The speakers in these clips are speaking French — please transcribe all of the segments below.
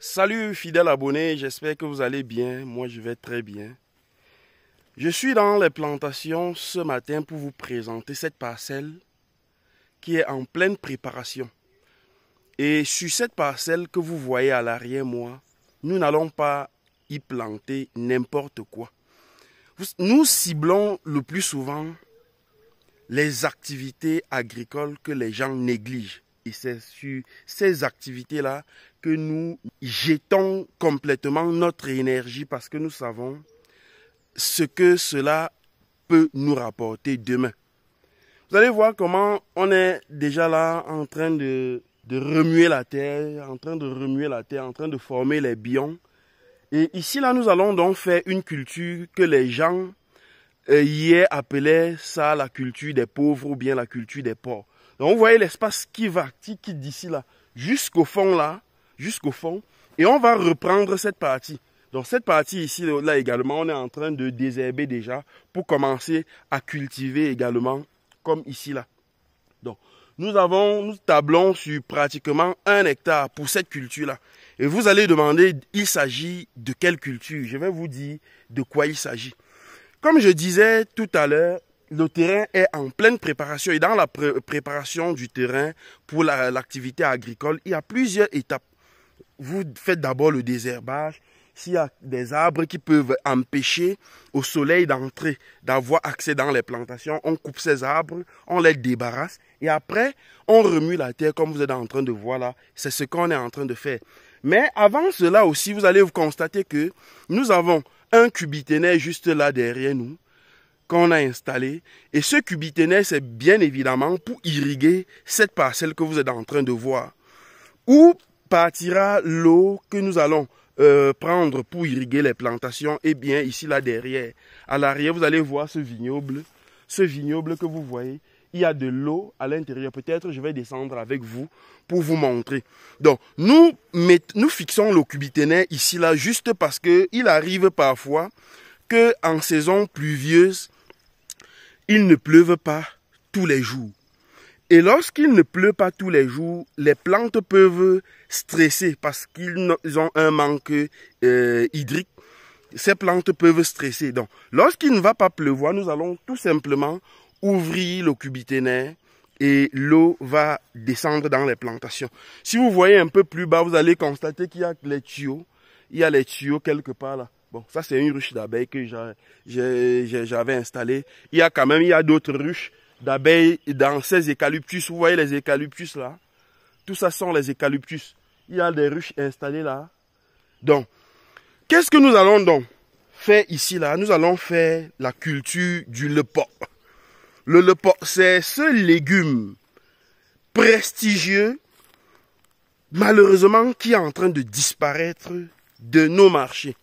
Salut fidèles abonnés, j'espère que vous allez bien. Moi je vais très bien. Je suis dans les plantations ce matin pour vous présenter cette parcelle qui est en pleine préparation. Et sur cette parcelle que vous voyez à l'arrière moi, nous n'allons pas y planter n'importe quoi. Nous ciblons le plus souvent les activités agricoles que les gens négligent. Et c'est sur ces activités-là que nous jetons complètement notre énergie parce que nous savons ce que cela peut nous rapporter demain. Vous allez voir comment on est déjà là en train de remuer la terre, en train de former les biomes. Et ici, là, nous allons donc faire une culture que les gens hier appelaient ça la culture des pauvres ou bien la culture des pauvres. Donc, vous voyez l'espace qui quitte d'ici là, jusqu'au fond là, jusqu'au fond. Et on va reprendre cette partie. Donc, cette partie ici, là également, on est en train de désherber déjà pour commencer à cultiver également, comme ici là. Donc, nous tablons sur pratiquement 1 hectare pour cette culture-là. Et vous allez demander, il s'agit de quelle culture? Je vais vous dire de quoi il s'agit. Comme je disais tout à l'heure, le terrain est en pleine préparation et dans la préparation du terrain pour l'activité agricole, il y a plusieurs étapes. Vous faites d'abord le désherbage. S'il y a des arbres qui peuvent empêcher au soleil d'entrer, d'avoir accès dans les plantations, on coupe ces arbres, on les débarrasse et après, on remue la terre comme vous êtes en train de voir là. C'est ce qu'on est en train de faire. Mais avant cela aussi, vous allez vous constater que nous avons un cubiténaire juste là derrière nous, qu'on a installé. Et ce cubiténaire, c'est bien évidemment pour irriguer cette parcelle que vous êtes en train de voir. Où partira l'eau que nous allons prendre pour irriguer les plantations? Eh bien, ici, là, derrière. À l'arrière, vous allez voir ce vignoble. Ce vignoble que vous voyez, il y a de l'eau à l'intérieur. Peut-être je vais descendre avec vous pour vous montrer. Donc, nous fixons le cubiténaire ici, là, juste parce qu'il arrive parfois qu'en saison pluvieuse, il ne pleuve pas tous les jours. Et lorsqu'il ne pleut pas tous les jours, les plantes peuvent stresser parce qu'ils ont un manque hydrique. Ces plantes peuvent stresser. Donc, lorsqu'il ne va pas pleuvoir, nous allons tout simplement ouvrir le cubiténaire et l'eau va descendre dans les plantations. Si vous voyez un peu plus bas, vous allez constater qu'il y a les tuyaux. Il y a les tuyaux quelque part là. Bon, ça c'est une ruche d'abeilles que j'avais installée. Il y a d'autres ruches d'abeilles dans ces eucalyptus. Vous voyez les eucalyptus là? Tout ça sont les eucalyptus. Il y a des ruches installées là. Donc, qu'est-ce que nous allons donc faire ici là? Nous allons faire la culture du lepot. Le lepot, c'est ce légume prestigieux, malheureusement, qui est en train de disparaître de nos marchés.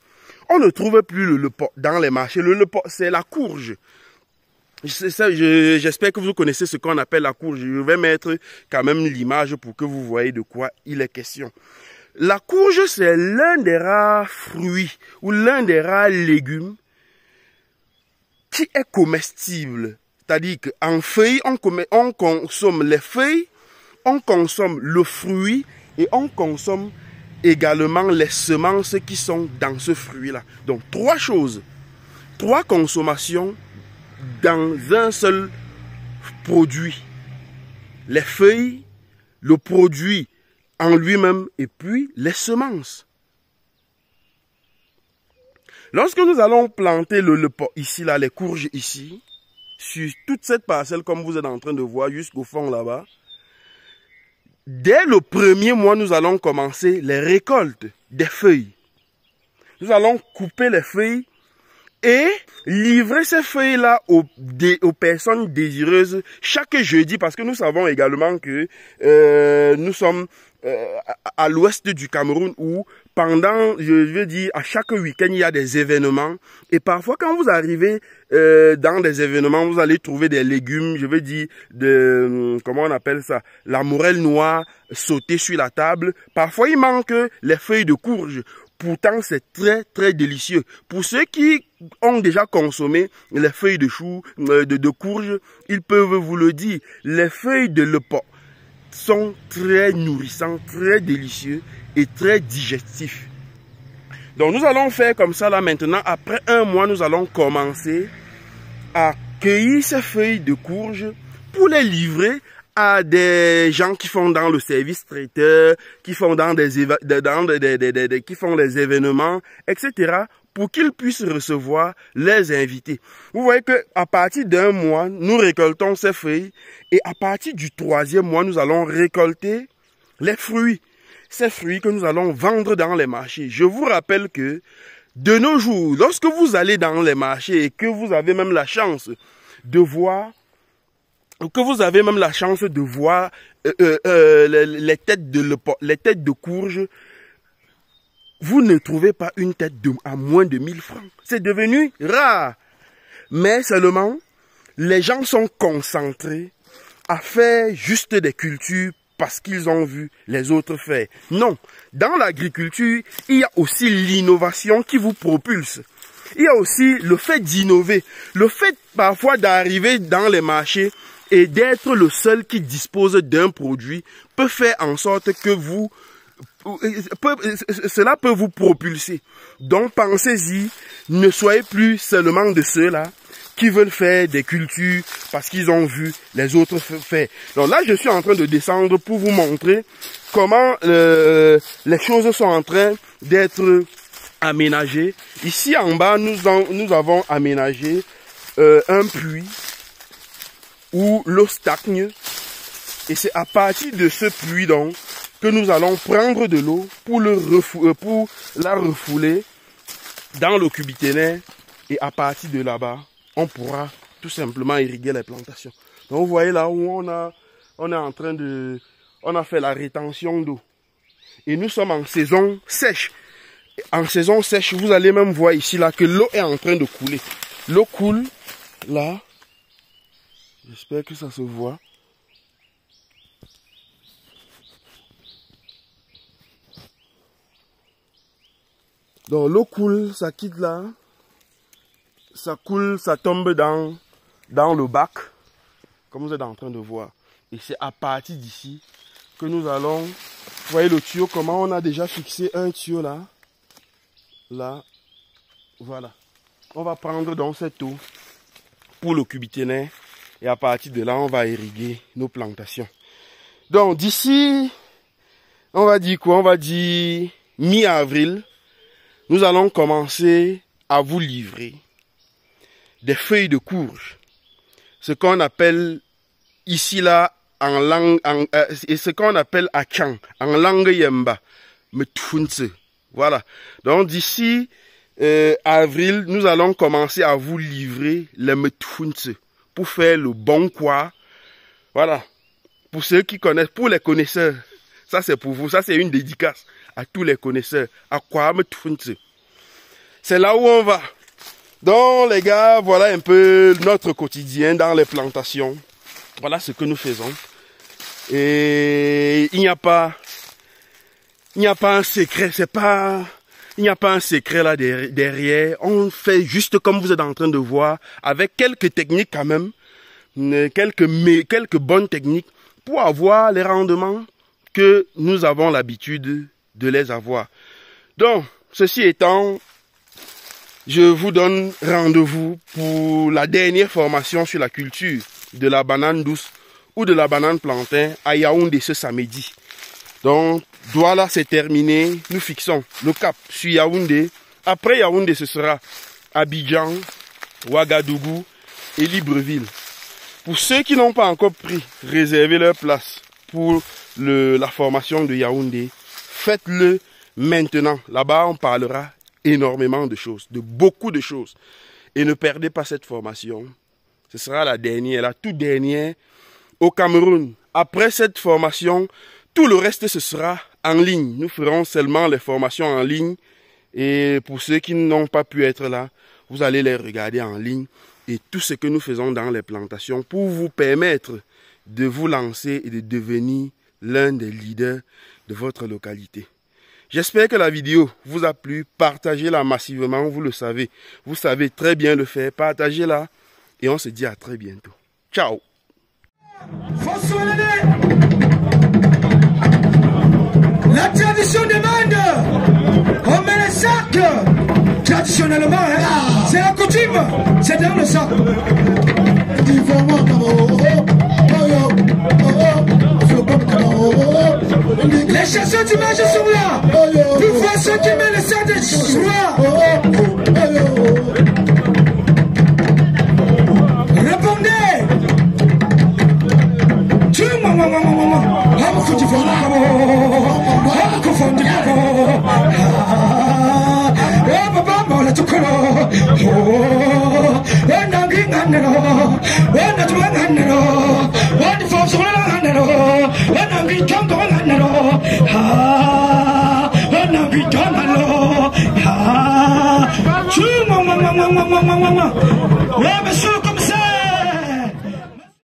On ne trouve plus le lepot dans les marchés. Le lepot, c'est la courge. J'espère que vous connaissez ce qu'on appelle la courge. Je vais mettre quand même l'image pour que vous voyez de quoi il est question. La courge, c'est l'un des rares fruits ou l'un des rares légumes qui est comestible. C'est-à-dire qu'en feuilles, on consomme les feuilles, on consomme le fruit et on consomme également les semences qui sont dans ce fruit-là. Donc, 3 choses, 3 consommations dans un seul produit. Les feuilles, le produit en lui-même et puis les semences. Lorsque nous allons planter le lepot ici, là, les courges ici, sur toute cette parcelle comme vous êtes en train de voir jusqu'au fond là-bas, dès le 1er mois, nous allons commencer les récoltes des feuilles. Nous allons couper les feuilles et livrer ces feuilles-là aux personnes désireuses chaque jeudi parce que nous savons également que nous sommes à l'ouest du Cameroun où pendant, je veux dire, à chaque week-end, il y a des événements. Et parfois, quand vous arrivez dans des événements, vous allez trouver des légumes, je veux dire, comment on appelle ça, la morelle noire sautée sur la table. Parfois, il manque les feuilles de courge. Pourtant, c'est très, très délicieux. Pour ceux qui ont déjà consommé les feuilles de chou, de courge, ils peuvent vous le dire. Les feuilles de lepot sont très nourrissants, très délicieux et très digestif. Donc nous allons faire comme ça là maintenant. Après un mois, nous allons commencer à cueillir ces feuilles de courge pour les livrer à des gens qui font dans le service traiteur, qui font dans qui font les événements, etc., pour qu'ils puissent recevoir les invités. Vous voyez que à partir d'un mois, nous récoltons ces feuilles et à partir du 3e mois, nous allons récolter les fruits. Ces fruits que nous allons vendre dans les marchés. Je vous rappelle que de nos jours, lorsque vous allez dans les marchés et que vous avez même la chance de voir les têtes de courge, vous ne trouvez pas une tête à moins de 1000 francs. C'est devenu rare. Mais seulement, les gens sont concentrés à faire juste des cultures parce qu'ils ont vu les autres faire. Non, dans l'agriculture, il y a aussi l'innovation qui vous propulse. Il y a aussi le fait d'innover, le fait parfois d'arriver dans les marchés et d'être le seul qui dispose d'un produit peut faire en sorte que cela peut vous propulser. Donc pensez-y, ne soyez plus seulement de ceux-là qui veulent faire des cultures parce qu'ils ont vu les autres faire. Donc là, je suis en train de descendre pour vous montrer comment les choses sont en train d'être aménagées. Ici en bas, nous avons aménagé un puits où l'eau stagne. Et c'est à partir de ce puits donc que nous allons prendre de l'eau pour la refouler dans le cubiténaire. Et à partir de là-bas, on pourra tout simplement irriguer les plantations. Donc vous voyez là où on a fait la rétention d'eau. Et nous sommes en saison sèche. En saison sèche, vous allez même voir ici là que l'eau est en train de couler. L'eau coule là. J'espère que ça se voit. Donc l'eau coule, ça quitte là. Ça coule, ça tombe dans le bac, comme vous êtes en train de voir. Et c'est à partir d'ici que nous allons... Vous voyez le tuyau, comment on a déjà fixé un tuyau là. Là, voilà. On va prendre donc cette eau pour le cubiténaire. Et à partir de là, on va irriguer nos plantations. Donc d'ici, on va dire quoi? On va dire mi-avril, nous allons commencer à vous livrer des feuilles de courge, ce qu'on appelle ici là en langue, ce qu'on appelle Akang, en langue Yemba, Mtfunse. Voilà. Donc d'ici avril, nous allons commencer à vous livrer les Mtfunse pour faire le bon quoi. Voilà. Pour ceux qui connaissent, pour les connaisseurs, ça c'est pour vous, ça c'est une dédicace à tous les connaisseurs. À quoi Mtfunse? C'est là où on va. Donc les gars, voilà un peu notre quotidien dans les plantations. Voilà ce que nous faisons. Et il n'y a pas un secret, il n'y a pas un secret là derrière. On fait juste comme vous êtes en train de voir, avec quelques techniques quand même, quelques bonnes techniques pour avoir les rendements que nous avons l'habitude de les avoir. Donc, ceci étant, je vous donne rendez-vous pour la dernière formation sur la culture de la banane douce ou de la banane plantain à Yaoundé ce samedi. Donc, voilà, c'est terminé. Nous fixons le cap sur Yaoundé. Après Yaoundé, ce sera Abidjan, Ouagadougou et Libreville. Pour ceux qui n'ont pas encore pris, réservez leur place pour la formation de Yaoundé. Faites-le maintenant. Là-bas, on parlera énormément de choses, de beaucoup de choses. Et ne perdez pas cette formation. Ce sera la dernière, la toute dernière au Cameroun. Après cette formation, tout le reste, ce sera en ligne. Nous ferons seulement les formations en ligne. Et pour ceux qui n'ont pas pu être là, vous allez les regarder en ligne. Et tout ce que nous faisons dans les plantations pour vous permettre de vous lancer et de devenir l'un des leaders de votre localité. J'espère que la vidéo vous a plu. Partagez-la massivement, vous le savez. Vous savez très bien le faire. Partagez-la et on se dit à très bientôt. Ciao. La tradition demande, on met le sac. Traditionnellement, hein, c'est la coutume, c'est dans le sac. Les chansons d'images sont là. Pour voir ceux qui mettent le sac de joie. Répondez. Tu m'as